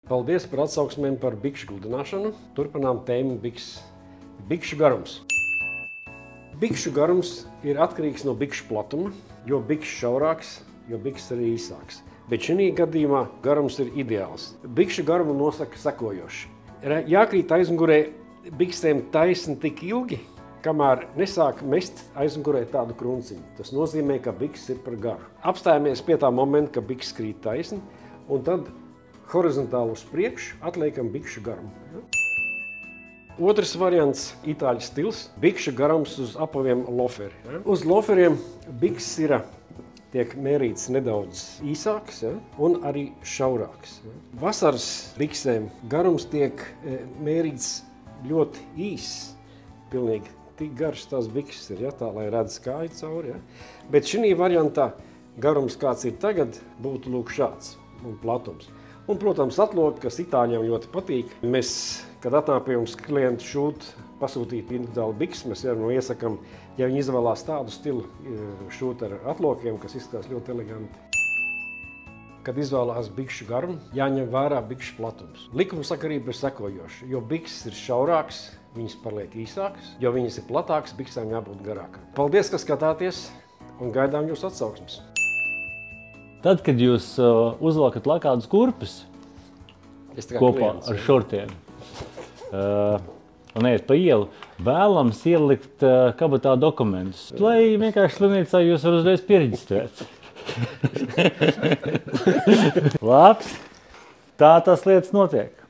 Paldies par atsauksmēm par bikšu gludināšanu. Turpinām tēmu bikšu garums. Bikšu garums ir atkarīgs no bikšu platuma, jo bikšs šaurāks, jo bikšs arī īsāks. Bet šī gadījumā garums ir ideāls. Bikšu garumu nosaka sekojoši. Jākrīt aizmugurē bikstēm taisni tik ilgi, kamēr nesāk mest aizmugurē tādu krunciņu. Tas nozīmē, ka biksts ir par garu. Apstājamies pie tā momenta, ka biksts krīt taisni, un tad horizontāli uz priekšu atliekam bikšu garumu. Otrs variants – itāļu stils – bikšu garums uz apaviem loferi. Uz loferiem biksts tiek mērīts nedaudz īsāks un arī šaurāks. Vasaras biksēm garums tiek mērīts ļoti īss. Pilnīgi tik garš tās bikses ir, tā, lai redz kāju cauri. Bet šī variantā garums, kāds ir tagad, būtu lūk šāds un platums. Un, protams, atloki, kas itāļiem ļoti patīk. Mēs, kad atnāk pie mums klientu šūt, pasūtīt individuāli bikses, mēs iesakam, ja viņi izvēlās tādu stilu šūt ar atlokiem, kas izskatās ļoti eleganti. Kad izvēlās bikšu garumu, jāņem vērā bikšu platums. Likumsakarība ir sekojoša, jo bikses ir šaurāks, viņas paliek īsākas, jo viņas ir platākas, biksēm jābūt garākām. Paldies, ka skatāties un gaidām jūsu atsauksmes. Tad, kad jūs uzvelkat lakātus kurpes kopā ar šortiem un ejat pa ielu, vēlams ielikt kabatā dokumentus, lai vienkārši slimnīcā jūs var uzreiz piereģistrēt. Labs, tā tās lietas notiek.